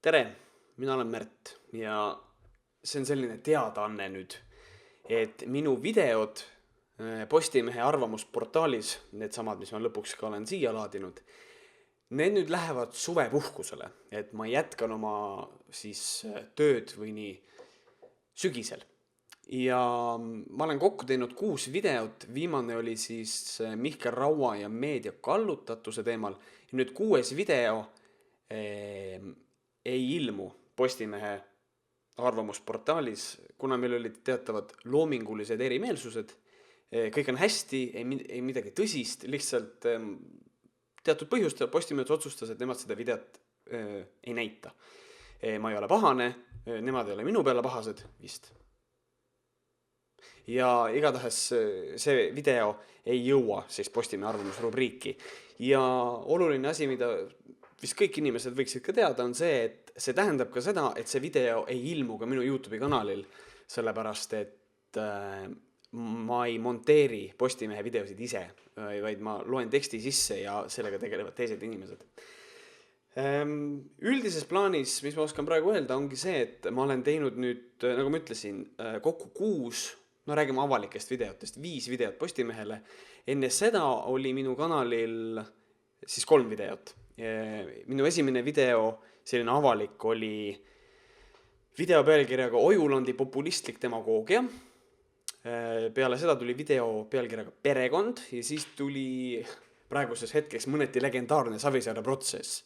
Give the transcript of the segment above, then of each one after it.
Tere, mina olen Märt ja see on selline teadaanne nüüd, et minu videod Postimehe arvamusportaalis, needsamad, mis ma lõpuks ka olen siia laadinud, need nüüd lähevad suvepuhkusele, et ma jätkan oma tööd või nii sügisel. Ja ma olen kokku teinud 6 videot, viimane oli Mihkel Raua ja meedia kallutatuse teemal. Ja nüüd 6. video ei ilmu Postimehe arvamusportaalis, kuna meil olid teatavad loomingulised erimeelsused. Kõik on hästi, ei midagi tõsist, lihtsalt teatud põhjustel Postimees otsustas, et nemad seda videot ei näita. Ma ei ole pahane, nemad ei ole minu peale pahased vist. Ja igatahes see video ei jõua Postimehe arvamusrubriiki. Ja oluline asi, mida vist kõik inimesed võiksid ka teada, on see, et see tähendab ka seda, et see video ei ilmu ka minu YouTube'i kanalil, sellepärast et ma ei monteeri Postimehe videosid ise, vaid ma loen teksti sisse ja sellega tegelevad teised inimesed. Üldises plaanis, mis ma oskan praegu öelda, ongi see, et ma olen teinud nüüd, nagu ma ütlesin, kokku 6, no räägime avalikest videotest, 5 videot Postimehele. Enne seda oli minu kanalil 3 videot. Minu esimene video, selline avalik, oli video pealkirjaga Ojulandi populistlik demagoogia. Peale seda tuli video pealkirjaga Perekond ja siis tuli praeguses hetkeks mõneti legendaarne Savisaare protsess.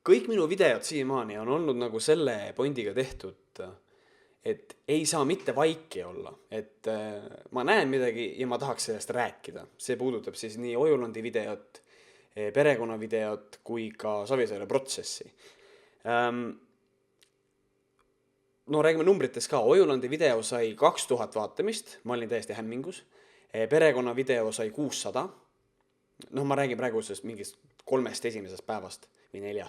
Kõik minu videod siiamaani on olnud nagu selle pointiga tehtud, et ei saa mitte vaiki olla, et ma näen midagi ja ma tahaks sellest rääkida. See puudutab nii Ojulandi videot, perekonna videot kui ka Savisaare protsessi. No räägime numbrites ka. Ojulandi video sai 2000 vaatamist, ma olin täiesti hämmingus. Perekonna video sai 600. No ma räägin praegu mingist 3 esimesest päevast või 4.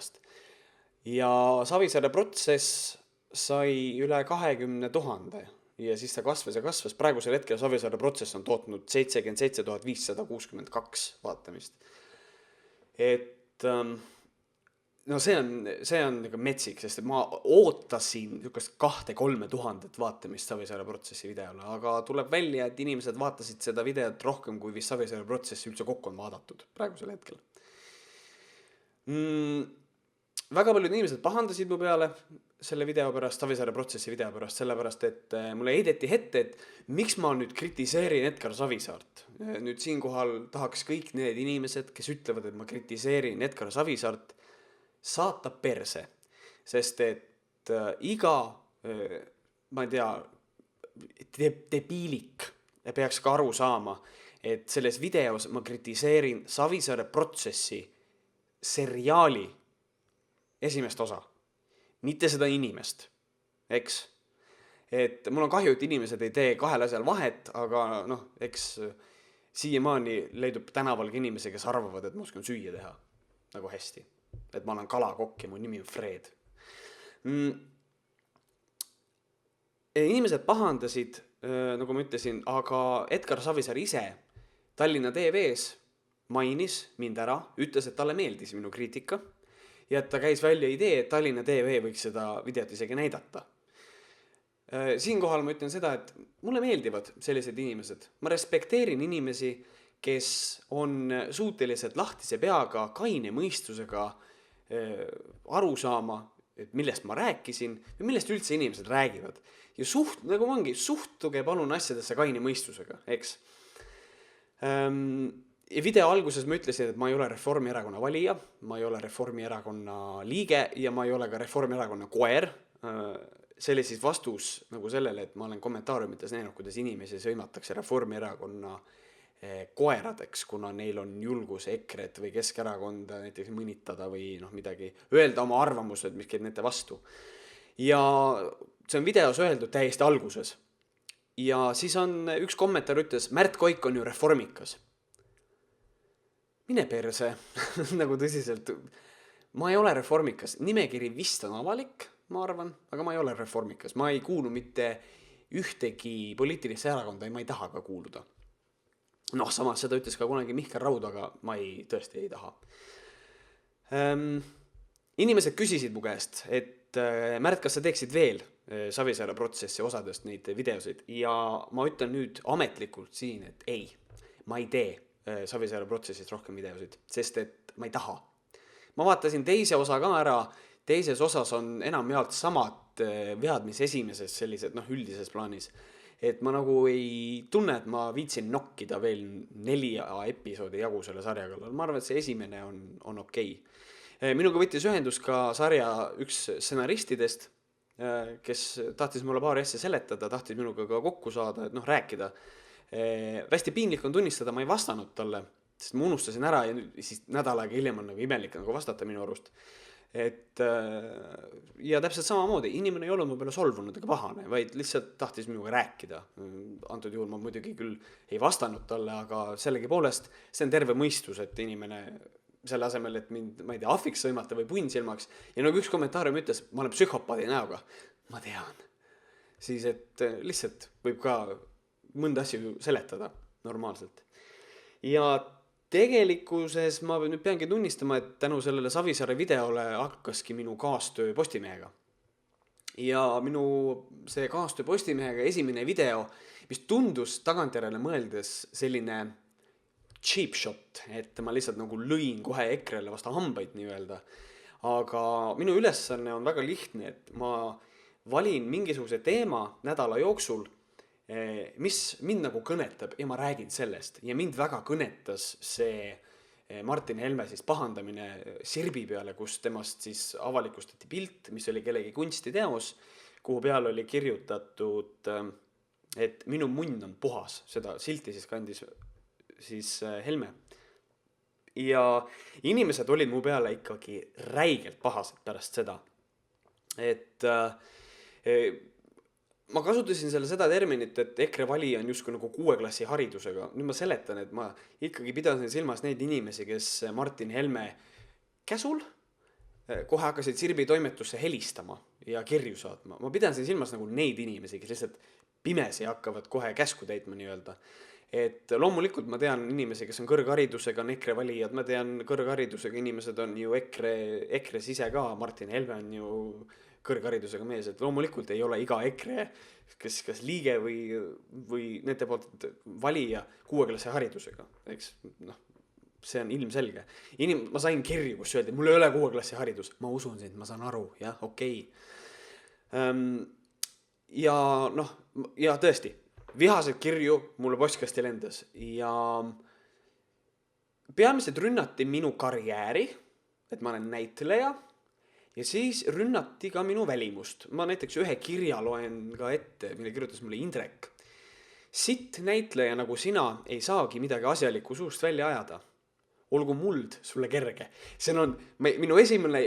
Ja Savisaare protsess sai üle 20 000 ja siis ta kasvas ja kasvas. Praegusel hetkel Savisaare protsess on tootnud 77 562 vaatamist. Et no see on metsik, sest ma ootasin 2-3 tuhandet vaatamist Savisaare protsessi videole, aga tuleb välja, et inimesed vaatasid seda videot rohkem kui vist Savisaare protsessi üldse kokku on vaadatud praegusel hetkel. Väga paljud inimesed pahandasid mu peale selle video pärast, Savisaare protsessi video pärast, sellepärast, et mulle heideti ette, et miks ma nüüd kritiseerin Edgar Savisaart. Nüüd siinkohal tahaks kõik need inimesed, kes ütlevad, et ma kritiseerin Edgar Savisaart, saata perse, sest et iga, ma ei tea, debiilik peaks ka aru saama, et selles videos ma kritiseerin Savisaare protsessi seriaali esimest osa, mitte seda inimest, eks. Et mul on kahju, et inimesed ei tee kahel asjal vahet, aga eks siiamaani leidub tänavalgi inimesi, kes arvavad, et ma oskan süüa teha nagu hästi. Et ma olen kalakokk ja mu nimi on Fred. Inimesed pahandasid, nagu ma ütlesin, aga Edgar Savisaar ise Tallinna TV-s mainis mind ära, ütles, et talle meeldis minu kriitika ja et ta käis välja idee, et Tallinna TV võiks seda videot isegi näidata. Siinkohal ma ütlen seda, et mulle meeldivad sellised inimesed. Ma respekteerin inimesi, kes on suutelised lahtise peaga, kaine mõistusega aru saama, et millest ma rääkisin ja millest üldse inimesed räägivad. Ja nagu ongi, suhtuge palun asjadesse kaine mõistusega, eks. Ja video alguses ma ütlesin, et ma ei ole Reformierakonna valija, ma ei ole Reformierakonna liige ja ma ei ole ka Reformierakonna koer. See oli vastus nagu sellele, et ma olen kommentaariumites näinud, kuidas inimesi sõimatakse Reformierakonna koeradeks, kuna neil on julgus EKRE-t või Keskerakonda näiteks mõnitada või midagi, öelda oma arvamused, mis käib nende vastu. Ja see on videos öeldud täiesti alguses. Ja siis on üks kommentaar ütles, Märt Koik on ju reformikas. Mine perse, nagu tõsiselt. Ma ei ole reformikas. Nimekiri vist on avalik, ma arvan, aga ma ei ole reformikas. Ma ei kuulu mitte ühtegi poliitilisse erakonda ja ma ei taha ka kuuluda. Samas seda ütles ka kunagi Mihkel Raud, aga ma tõesti ei taha. inimesed küsisid mu käest, et Märt, kas sa teeksid veel Savisaare protsessi osadest neid videosid ja ma ütlen nüüd ametlikult siin, et ei, ma ei tee Savisaare protsessist rohkem videosid, sest et ma ei taha. Ma vaatasin teise osa ka ära, teises osas on enamjaolt samad vead, mis esimeses sellised üldises plaanis. Et ma nagu ei tunne, et ma viitsin nokkida veel 4 episoodi jagu selle sarja kallal. Ma arvan, et see esimene on okei. Minuga võttis ühendus ka sarja üks stsenaristidest, kes tahtis mulle paari asja seletada, tahtis minuga ka kokku saada, et rääkida. Hästi piinlik on tunnistada, ma ei vastanud talle, sest ma unustasin ära ja siis nädal aega hiljem on nagu imelik nagu vastata minu arust. Et ja täpselt samamoodi, inimene ei olnud mu peale solvunud ega pahane, vaid lihtsalt tahtis minuga rääkida. Antud juhul ma muidugi küll ei vastanud talle, aga sellegi poolest see on terve mõistus, et inimene selle asemel, et mind, ma ei tea, ahviks sõimata või punnsilmaks. Ja nagu üks kommentaarium ütles, ma olen psühhopaadi näoga. Ma tean. Siis, et lihtsalt võib ka mõnda asju seletada normaalselt. Ja tegelikkuses ma nüüd peangi tunnistama, et tänu sellele Savisaare videole hakkaski minu kaastöö Postimehega. Ja minu see kaastöö Postimehega esimene video, mis tundus tagantjärele mõeldes selline cheap shot, et ma lihtsalt nagu lõin kohe ekrele vasta hambaid nii-öelda. Aga minu ülesanne on väga lihtne, et ma valin mingisuguse teema nädala jooksul, mis mind nagu kõnetab ja ma räägin sellest. Ja mind väga kõnetas see Martin Helme siis pahandamine Sirbi peale, kus temast siis avalikustati pilt, mis oli kellegi kunstiteos, kuhu peal oli kirjutatud, et minu munn on puhas. Seda silti siis kandis siis Helme. Ja inimesed olid mu peale ikkagi räigelt pahased pärast seda. Et ma kasutasin selle seda terminit, et EKRE valija on justkui nagu 6 klassi haridusega. Nüüd ma seletan, et ma ikkagi pidasin silmas neid inimesi, kes Martin Helme käsul kohe hakkasid Sirbi toimetusse helistama ja kirju saatma. Ma pidasin silmas nagu neid inimesi, kes lihtsalt pimesi hakkavad kohe käsku täitma nii-öelda. Et loomulikult ma tean inimesi, kes on kõrgharidusega, on EKRE valijad, ma tean kõrgharidusega inimesed on ju EKRE ise ka, Martin Helme on ju kõrgharidusega mees, et loomulikult ei ole iga EKRE, kes liige või nende poolt valija 6 klassi haridusega, eks, see on ilmselge. Ma sain kirju, kus öeldi, mul ei ole 6 klassi haridus, ma usun sind, ma saan aru, jah, okei. Ja tõesti, vihased kirju mulle postkasti lendas ja peamiselt rünnati minu karjääri, et ma olen näitleja ja siis rünnati ka minu välimust. Ma näiteks ühe kirja loen ka ette, mille kirjutas mulle Indrek. Sitt näitleja nagu sina ei saagi midagi asjalikku suust välja ajada. Olgu muld sulle kerge. See on minu esimene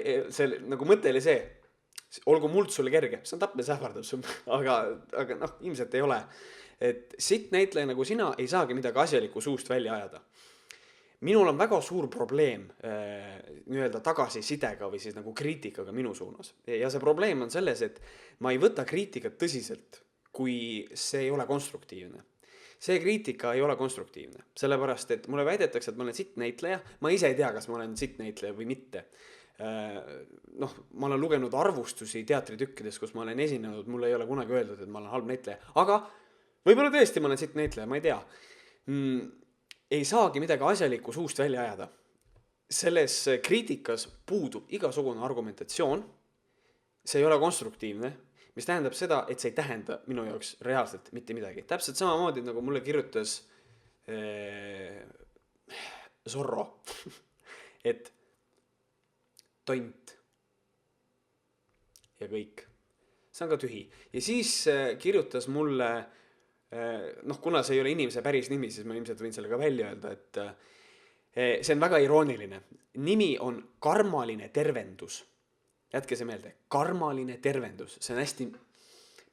nagu mõte oli see, olgu muld sulle kerge. See on tapne sähvardus, aga ilmselt ei ole. Et sitt näitleja nagu sina ei saagi midagi asjalikku suust välja ajada. Minul on väga suur probleem nii-öelda tagasisidega või siis nagu kriitikaga minu suunas. Ja see probleem on selles, et ma ei võta kriitikat tõsiselt, kui see ei ole konstruktiivne. See kriitika ei ole konstruktiivne, sellepärast, et mulle väidetakse, et ma olen sitt näitleja. Ma ise ei tea, kas ma olen sitt näitleja või mitte. Ma olen lugenud arvustusi teatritükkides, kus ma olen esinenud. Mulle ei ole kunagi öeldud, et ma olen halb näitleja. Aga võib-olla tõesti ma olen sitt näitleja, ma ei tea. Ei saagi midagi asjalikku suust välja ajada. Selles kriitikas puudub igasugune argumentatsioon. See ei ole konstruktiivne, mis tähendab seda, et see ei tähenda minu jaoks reaalselt mitte midagi. Täpselt samamoodi, nagu mulle kirjutas Zorro, et tont ja kõik. See on ka tühi. Ja siis kirjutas mulle kuna see ei ole inimese päris nimi, siis ma ilmselt võin selle ka välja öelda, et see on väga irooniline. Nimi on karmaline tervendus. Jätke see meelde. Karmaline tervendus. See on hästi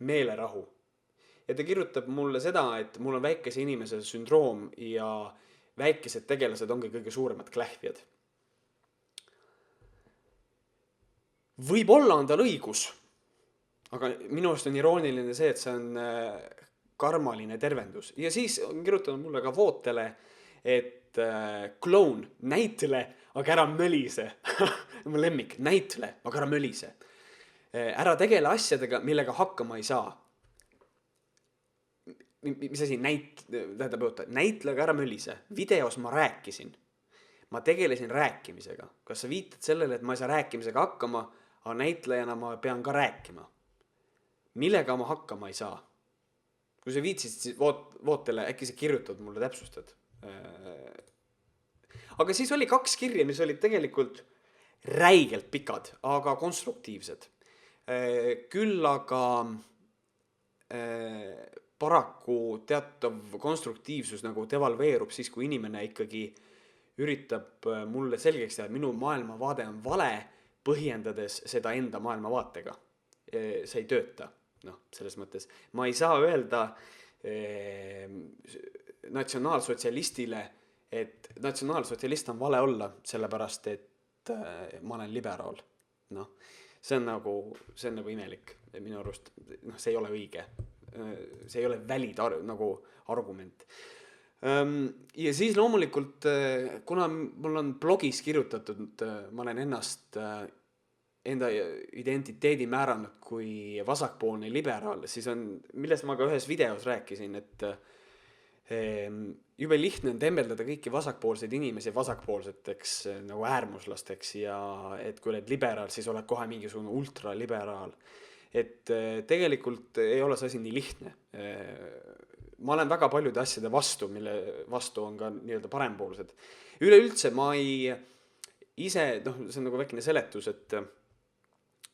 meelerahu. Ja ta kirjutab mulle seda, et mul on väikese inimese sündroom ja väikesed tegelased ongi kõige suuremad klähvjad. Võib-olla on tal õigus, aga minu arust on irooniline see, et see on karmaline tervendus. Ja siis on kirjutanud mulle ka Vootele, et kloun, näitle, aga ära mölise. Mu lemmik, näitle, aga ära mölise. Ära tegele asjadega, millega hakkama ei saa. Mis asi näitle, aga ära mölise. Videos ma rääkisin. Ma tegelesin rääkimisega. Kas sa viitad sellele, et ma ei saa rääkimisega hakkama, aga näitlejana ma pean ka rääkima? Millega ma hakkama ei saa? Kui sa viitsid, siis vootele, äkki sa kirjutad mulle, täpsustad. Aga siis oli 2 kirja, mis olid tegelikult räigelt pikad, aga konstruktiivsed. Küll aga paraku teatav konstruktiivsus nagu devalveerub siis, kui inimene ikkagi üritab mulle selgeks teha, et minu maailmavaade on vale, põhjendades seda enda maailmavaatega. See ei tööta. Selles mõttes. Ma ei saa öelda natsionaalsotsialistile, et natsionaalsotsialist on vale olla, sellepärast, et ma olen liberaal. See on nagu imelik. Minu arust see ei ole õige. See ei ole valid nagu argument. Ja siis loomulikult, kuna mul on blogis kirjutatud, ma olen enda identiteedi määranud kui vasakpoolne liberaal, siis millest ma ka ühes videos rääkisin, et jube lihtne on tembeldada kõiki vasakpoolseid inimesi vasakpoolseteks nagu äärmuslasteks ja et kui oled liberaal, siis oled kohe mingisugune ultraliberaal. Et tegelikult ei ole see asi nii lihtne. Ma olen väga paljude asjade vastu, mille vastu on ka nii-öelda parempoolsed. Üleüldse ma see on nagu väikene seletus, et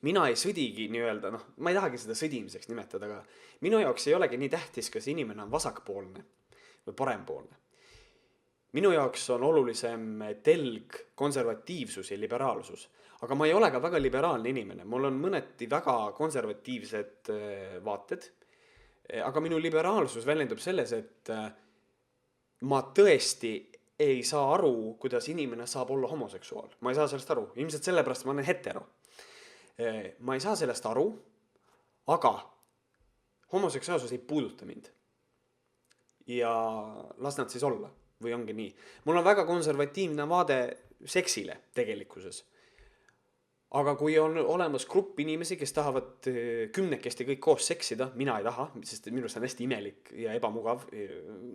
mina ei sõdigi nii-öelda, ma ei tahagi seda sõdimiseks nimetada, aga minu jaoks ei olegi nii tähtis, kas inimene on vasakpoolne või parempoolne. Minu jaoks on olulisem telg konservatiivsus ja liberaalsus, aga ma ei ole ka väga liberaalne inimene. Mul on mõneti väga konservatiivsed vaated, aga minu liberaalsus väljendub selles, et ma tõesti ei saa aru, kuidas inimene saab olla homoseksuaal. Ma ei saa sellest aru. Ilmselt sellepärast ma olen hetero. Ma ei saa sellest aru, aga homoseksuaalsus ei puuduta mind. Ja las nad siis olla, või ongi nii. Mul on väga konservatiivne vaade seksile tegelikkuses. Aga kui on olemas grupp inimesi, kes tahavad 10 kõik koos seksida, mina ei taha, sest minu arust on hästi imelik ja ebamugav.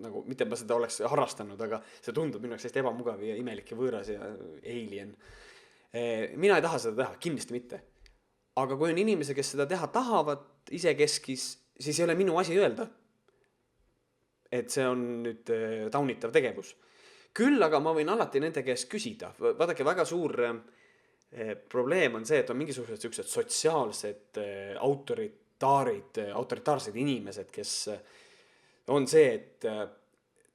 Nagu, mitte ma seda oleks harrastanud, aga see tundub minu jaoks hästi ebamugav ja imelik ja võõras ja alien. Mina ei taha seda teha, kindlasti mitte. Aga kui on inimesi, kes seda teha tahavad isekeskis, siis ei ole minu asi öelda, et see on nüüd taunitav tegevus. Küll aga ma võin alati nende käest küsida. Vaadake, väga suur probleem on see, et on mingisugused sotsiaalsed autoritaarsed inimesed, kes on see, et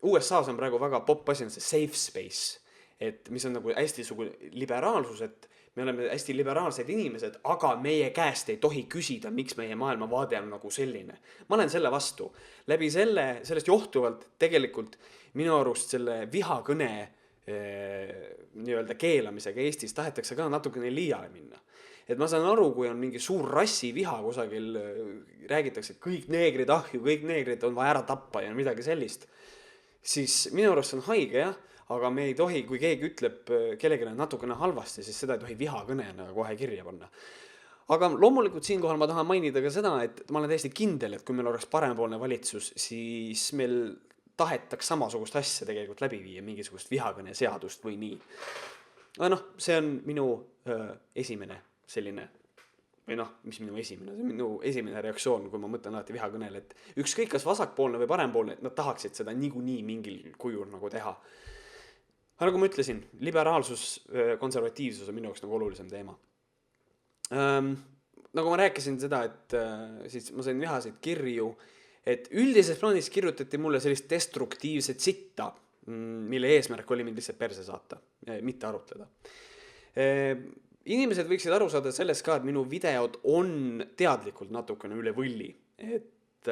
USA-s on praegu väga popp asi on see safe space, et mis on nagu hästi liberaalsus, et me oleme hästi liberaalsed inimesed, aga meie käest ei tohi küsida, miks meie maailmavaade on nagu selline. Ma olen selle vastu. Läbi sellest johtuvalt tegelikult minu arust selle vihakõne nii-öelda keelamisega Eestis tahetakse ka natukene liiale minna. Et ma saan aru, kui on mingi suur rassiviha kusagil, räägitakse, et kõik neegrid ahju, kõik neegrid on vaja ära tappa ja midagi sellist, siis minu arust on haige, jah. Aga me ei tohi, kui keegi ütleb kellelegi natukene halvasti, siis seda ei tohi vihakõnena kohe kirja panna. Aga loomulikult siinkohal ma tahan mainida ka seda, et ma olen täiesti kindel, et kui meil oleks parempoolne valitsus, siis meil tahetaks samasugust asja tegelikult läbi viia, mingisugust vihakõne seadust või nii. Aga see on minu esimene selline, või mis minu esimene, see on minu esimene reaktsioon, kui ma mõtlen alati vihakõnele, et ükskõik kas vasakpoolne või parempoolne, nad tahaksid seda niikuinii mingil kujul nagu teha. Aga nagu ma ütlesin, liberaalsus, konservatiivsus on minu jaoks nagu olulisem teema. Nagu ma rääkisin seda, et siis ma sain vihaseid kirju, et üldises plaanis kirjutati mulle sellist destruktiivset sitta, mille eesmärk oli mind lihtsalt perse saata, mitte arutleda. Inimesed võiksid aru saada sellest ka, et minu videod on teadlikult natukene üle võlli. Et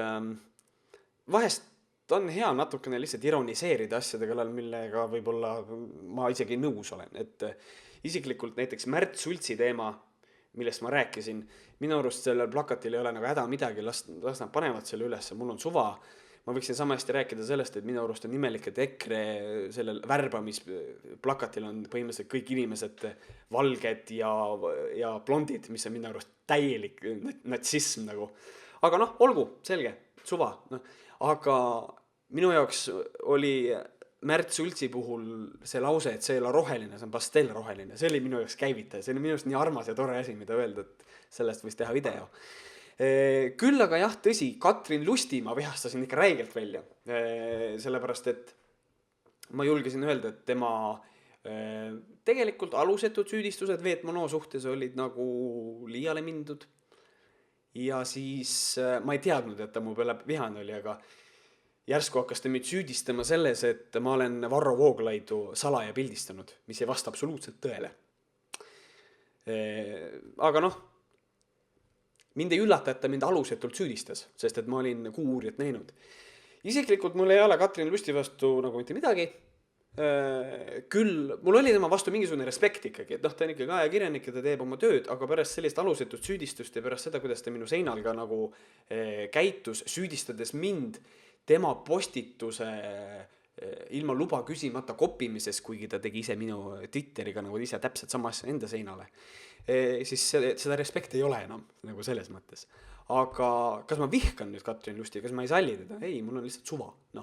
vahest on hea natukene lihtsalt ironiseerida asjade kallal, millega võib-olla ma isegi nõus olen. Et isiklikult näiteks Märt Sultsi teema, millest ma rääkisin, minu arust sellel plakatil ei ole nagu häda midagi, las nad panevad selle üles, mul on suva. ma võiksin sama hästi rääkida sellest, et minu arust on imelik, et EKRE sellel värbamisplakatil on põhimõtteliselt kõik inimesed valged ja blondid, mis on minu arust täielik natsism nagu. Aga noh, olgu, selge, suva. Aga minu jaoks oli Märt Sultsi puhul see lause, et see ei ole roheline, see on pastellroheline. See oli minu jaoks käivitaja, see oli minu jaoks nii armas ja tore asi, mida öelda, et sellest võis teha video. Küll aga jah, tõsi, Katrin Lusti ma vihastasin ikka räigelt välja. Sellepärast, et ma julgesin öelda, et tema tegelikult alusetud süüdistused Veet Mono suhtes olid nagu liiale mindud. Ja siis ma ei teadnud, et ta mu peale vihane oli, aga järsku hakkas ta mind süüdistama selles, et ma olen Varro Vooglaidu salaja pildistanud, mis ei vasta absoluutselt tõele. Aga noh, mind ei üllata, et ta mind alusetult süüdistas, sest et ma olin Kuuuurijat näinud. Isiklikult mul ei ole Katrin Lusti vastu nagu mitte midagi. Küll, mul oli tema vastu mingisugune respekt ikkagi, et noh, ta on ikkagi ajakirjanik ja ta teeb oma tööd, aga pärast sellist alusetut süüdistust ja pärast seda, kuidas ta minu seinal ka nagu käitus, süüdistades mind tema postituse ilma luba küsimata kopimises, kuigi ta tegi ise minu Twitteriga nagu ise täpselt sama asja enda seinale, siis seda respekti ei ole enam nagu selles mõttes. Aga kas ma vihkan nüüd Katrin Lusti, kas ma ei salli teda? Ei, mul on lihtsalt suva. No.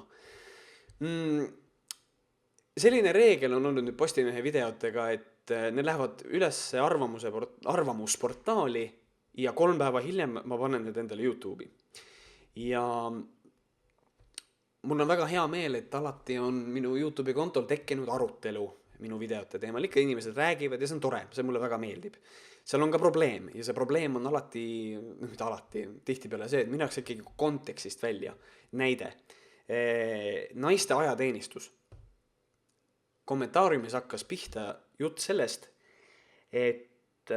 Selline reegel on olnud nüüd Postimehe videotega, et need lähevad üles arvamusportaali ja 3 päeva hiljem ma panen need endale YouTube'i. Ja mul on väga hea meel, et alati on minu YouTube'i kontol tekkinud arutelu minu videote teemal. Ikka inimesed räägivad ja see on tore, see mulle väga meeldib. Seal on ka probleem ja see probleem on alati, mitte alati, tihtipeale see, et minnakse ikkagi kontekstist välja. Näide, naiste ajateenistus. Kommentaariumis hakkas pihta jutt sellest, et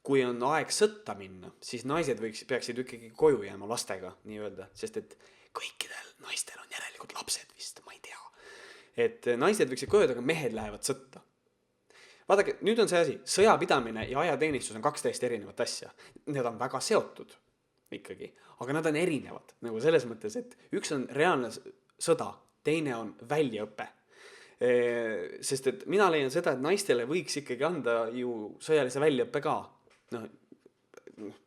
kui on aeg sõtta minna, siis naised peaksid ikkagi koju jääma lastega, nii öelda, sest et kõikidel naistel on järelikult lapsed vist, ma ei tea. Et naised võiksid koju, aga mehed lähevad sõtta. Vaadake, nüüd on see asi, sõjapidamine ja ajateenistus on 2 täiesti erinevat asja. Need on väga seotud ikkagi, aga nad on erinevad. Nagu selles mõttes, et üks on reaalne sõda, teine on väljaõpe. Sest et mina leian seda, et naistele võiks ikkagi anda ju sõjalise väljaõppe ka.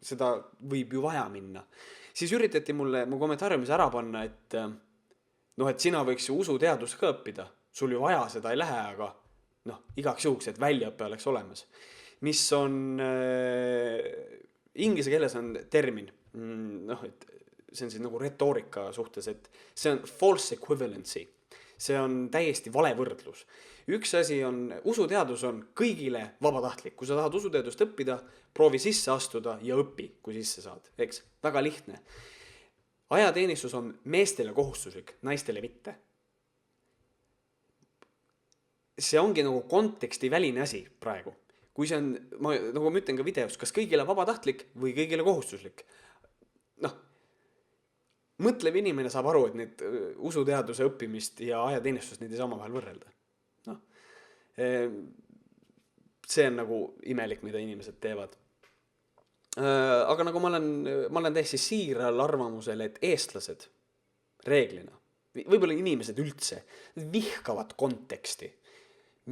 Seda võib ju vaja minna. Siis üritati mulle mu kommentaariumis ära panna, et et sina võiks ju usuteadust ka õppida. Sul ju vaja seda ei lähe, aga igaks juhuks, et väljaõppe oleks olemas. Mis on, inglise keeles on termin, et see on siis nagu retoorika suhtes, et see on false equivalency. See on täiesti vale võrdlus. Üks asi on, usuteadus on kõigile vabatahtlik. Kui sa tahad usuteadust õppida, proovi sisse astuda ja õpi, kui sisse saad. Eks? Väga lihtne. Ajateenistus on meestele kohustuslik, naistele mitte. See ongi nagu konteksti väline asi praegu. Kui see on, nagu ma ütlen ka videos, kas kõigile vabatahtlik või kõigile kohustuslik. Mõtlev inimene saab aru, et need usuteaduse õppimist ja ajateenistust neid ei saa omavahel võrrelda. See on nagu imelik, mida inimesed teevad. Aga nagu ma olen täiesti siiral arvamusel, et eestlased reeglina, võib-olla inimesed üldse, vihkavad konteksti.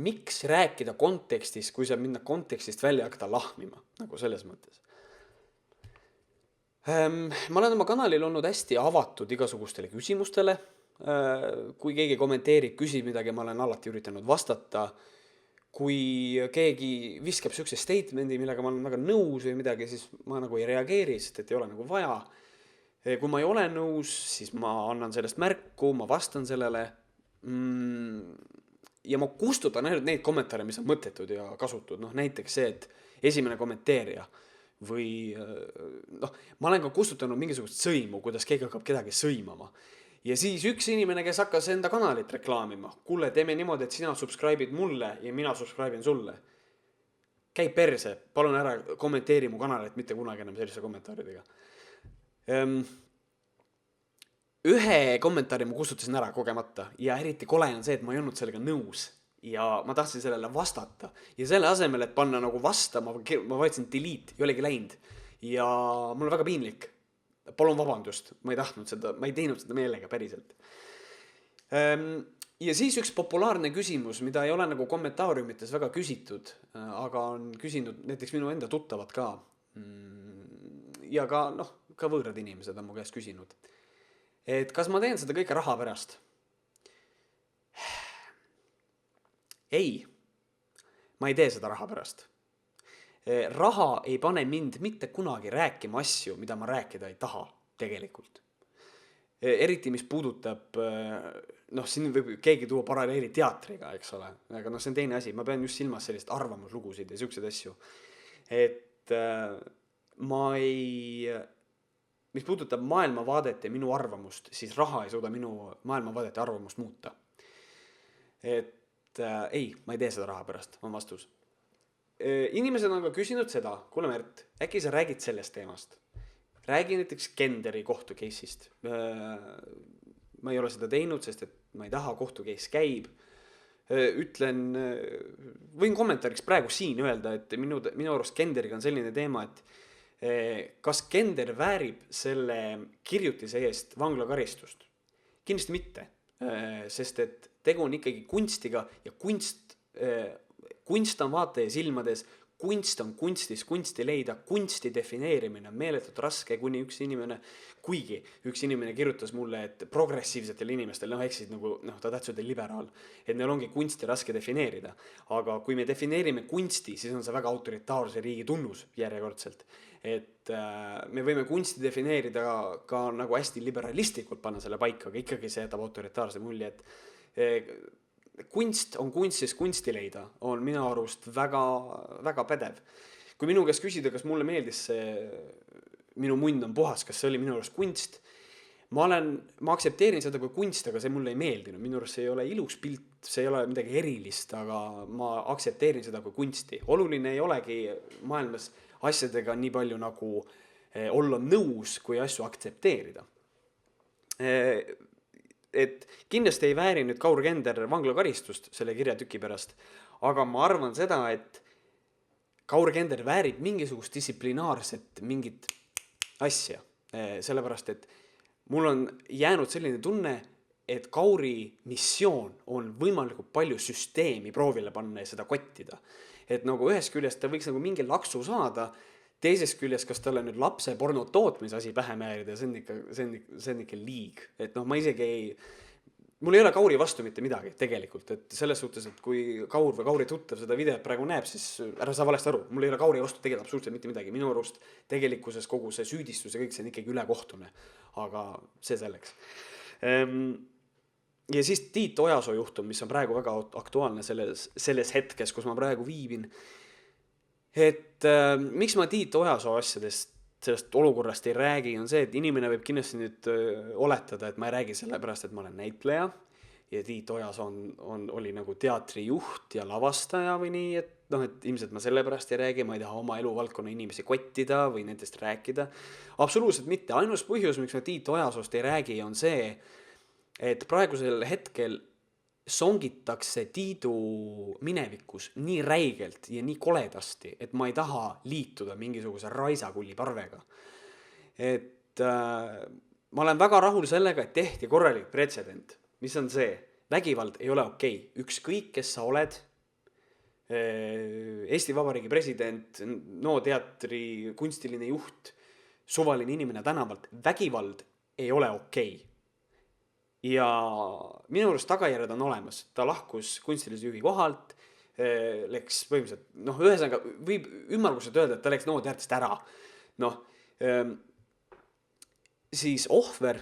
Miks rääkida kontekstis, kui saab minna kontekstist välja hakata lahmima, nagu selles mõttes? Ma olen oma kanalil olnud hästi avatud igasugustele küsimustele. Kui keegi kommenteerib, küsib midagi, ma olen alati üritanud vastata. Kui keegi viskab sihukese statemendi, millega ma olen väga nõus või midagi, siis ma nagu ei reageeri, sest et ei ole nagu vaja. Kui ma ei ole nõus, siis ma annan sellest märku, ma vastan sellele. Ja ma kustutan ainult neid kommentaare, mis on mõttetud ja kasutud. Näiteks see, et esimene kommenteerija või ma olen ka kustutanud mingisugust sõimu, kuidas keegi hakkab kedagi sõimama. Ja siis üks inimene, kes hakkas enda kanalit reklaamima, kuule, teeme niimoodi, et sina subscribe'id mulle ja mina subscribe'in sulle. Käi perse, palun ära kommenteeri mu kanalit, mitte kunagi enam sellise kommentaaridega. Ühe kommentaari ma kustutasin ära kogemata ja eriti kole on see, et ma ei olnud sellega nõus. Ja ma tahtsin sellele vastata. Ja selle asemel, et panna nagu vasta, ma vaatasin delete ja olegi läinud. Ja mul on väga piinlik. palun vabandust, ma ei tahtnud seda, ma ei teinud seda meelega päriselt. Ja siis üks populaarne küsimus, mida ei ole nagu kommentaariumites väga küsitud, aga on küsinud näiteks minu enda tuttavad ka. Ja ka, ka võõrad inimesed on mu käest küsinud. Et kas ma teen seda kõike raha pärast? Ei, ma ei tee seda raha pärast. Raha ei pane mind mitte kunagi rääkima asju, mida ma rääkida ei taha tegelikult. Eriti mis puudutab, siin võib keegi tuua paralleeli teatriga, eks ole, aga see on teine asi, ma pean just silmas sellist arvamuslugusid ja siukseid asju. Et mis puudutab maailmavaadet ja minu arvamust, siis raha ei suuda minu maailmavaadet ja arvamust muuta. Et ei, ma ei tee seda raha pärast, on vastus. Inimesed on ka küsinud seda, kuule Märt, äkki sa räägid sellest teemast? Räägi näiteks Kenderi kohtu case'ist. Ma ei ole seda teinud, sest et ma ei taha, kohtu case käib. Võin kommentaariks praegu siin öelda, et minu arust Kenderiga on selline teema, et kas Kender väärib selle kirjutise eest vanglakaristust? Kindlasti mitte, sest et tegu on ikkagi kunstiga ja kunst on vaataja silmades, kunst on kunstis, kunsti leida, kunsti defineerimine on meeletult raske, kuigi üks inimene kirjutas mulle, et progressiivsetel inimestel, eksid nagu, ta tähtsud liberaal, et neil ongi kunsti raske defineerida. Aga kui me defineerime kunsti, siis on see väga autoritaarse riigi tunnus järjekordselt. Et me võime kunsti defineerida ka nagu hästi liberalistlikult panna selle paika, aga ikkagi see jätab autoritaarse mulje, et kunst on kunstis kunsti leida, on minu arust väga, väga pädev. Kui minu käest küsida, kas mulle meeldis see, minu munn on puhas, kas see oli minu arust kunst, ma aktsepteerin seda kui kunst, aga see mulle ei meeldinud. Minu arust see ei ole ilus pilt, see ei ole midagi erilist, aga ma aktsepteerin seda kui kunsti. Oluline ei olegi maailmas asjadega nii palju nagu olla nõus, kui asju aktsepteerida. Et kindlasti ei vääri nüüd Kaur Kender vanglakaristust selle kirjatüki pärast, aga ma arvan seda, et Kaur Kender väärib mingisugust distsiplinaarset mingit asja, sellepärast et mul on jäänud selline tunne, et Kauri missioon on võimalikult palju süsteemi proovile panna ja seda kottida. Et nagu ühest küljest ta võiks nagu mingi laksu saada, teisest küljest, kas talle nüüd lapse porno tootmise asi pähe määrida, see on ikka liig. Et ma isegi mul ei ole Kauri vastu mitte midagi tegelikult, et selles suhtes, et kui Kaur või Kauri tuttav seda videot praegu näeb, siis ära saa valesti aru, mul ei ole Kauri vastu tegelikult absoluutselt mitte midagi. Minu arust tegelikkuses kogu see süüdistus ja kõik see on ikkagi ülekohtune, aga see selleks. Ja siis Tiit Ojasoo juhtum, mis on praegu väga aktuaalne selles hetkes, kus ma praegu viibin. Et miks ma Tiit Ojasoo asjadest, sellest olukorrast ei räägi, on see, et inimene võib kindlasti nüüd oletada, et ma ei räägi selle pärast, et ma olen näitleja ja Tiit Ojasoo oli nagu teatrijuht ja lavastaja või nii, et ilmselt ma selle pärast ei räägi, ma ei taha oma eluvaldkonna inimesi kottida või nendest rääkida. Absoluutselt mitte. Ainus põhjus, miks ma Tiit Ojasoost ei räägi, on see, et praegusel hetkel songitakse Tiidu minevikus nii räigelt ja nii koledasti, et ma ei taha liituda mingisuguse raisakulli parvega. Et ma olen väga rahul sellega, et tehti korralik pretsedent. Mis on see? Vägivald ei ole okei. Ükskõik, kes sa oled, Eesti Vabariigi president, teatri kunstiline juht, suvaline inimene tänavalt, vägivald ei ole okei. Ja minu arust tagajärjed on olemas. Ta lahkus kunstilise juhi kohalt, läks põhimõtteliselt, ühesõnaga võib ümmarguselt öelda, et ta läks teatrist ära. Siis ohver,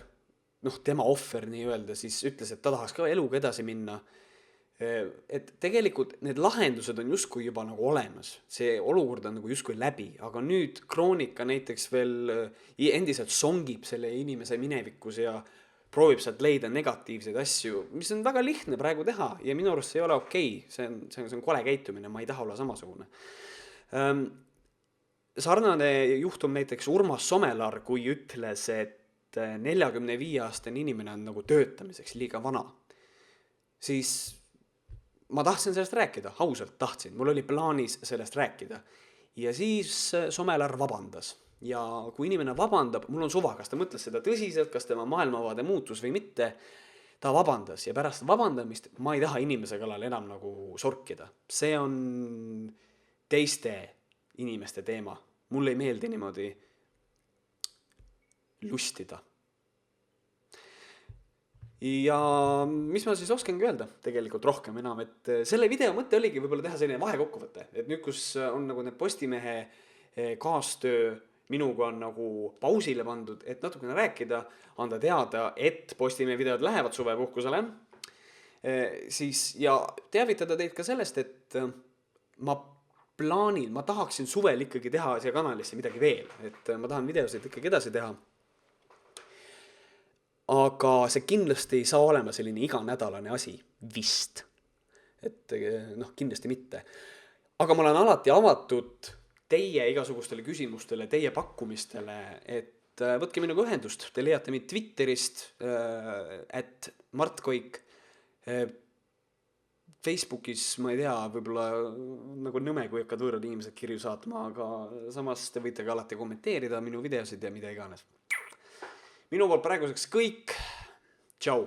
tema ohver nii öelda, siis ütles, et ta tahaks ka eluga edasi minna. Et tegelikult need lahendused on justkui juba nagu olemas. See olukord on nagu justkui läbi, aga nüüd Kroonika näiteks veel endiselt songib selle inimese minevikus ja proovib sealt leida negatiivseid asju, mis on väga lihtne praegu teha ja minu arust see ei ole okei. See on kole käitumine, ma ei taha olla samasugune. Sarnane juhtum näiteks Urmas Somelar, kui ütles, et 45-aastane inimene on nagu töötamiseks liiga vana. Siis ma tahtsin sellest rääkida, ausalt tahtsin. Mul oli plaanis sellest rääkida. Ja siis Somelar vabandas. ja kui inimene vabandab, mul on suva, kas ta mõtles seda tõsiselt, kas tema maailmavaade muutus või mitte, ta vabandas ja pärast vabandamist ma ei taha inimese kallal enam nagu sorkida. See on teiste inimeste teema. Mulle ei meeldi niimoodi lustida. Ja mis ma siis oskangi öelda tegelikult rohkem enam, et selle video mõte oligi võib-olla teha selline vahekokkuvõte, et nüüd, kus on nagu need Postimehe kaastöö minuga on nagu pausile pandud, et natukene rääkida, anda teada, et Postimehe videod lähevad suvepuhkusele, siis ja teavitada teid ka sellest, et ma tahaksin suvel ikkagi teha siia kanalisse midagi veel, et ma tahan videosid ikkagi edasi teha. Aga see kindlasti ei saa olema selline iganädalane asi, vist. Et kindlasti mitte. Aga ma olen alati avatud teie igasugustele küsimustele, teie pakkumistele, et võtke minuga ühendust. Te leiate mind Twitterist, @martkoik, Facebookis, ma ei tea, võib-olla nagu nõme, kui hakkad võõrad inimesed kirju saatma, aga samas te võite ka alati kommenteerida minu videosid ja mida iganes. Minu poolt praeguseks kõik. Tšau!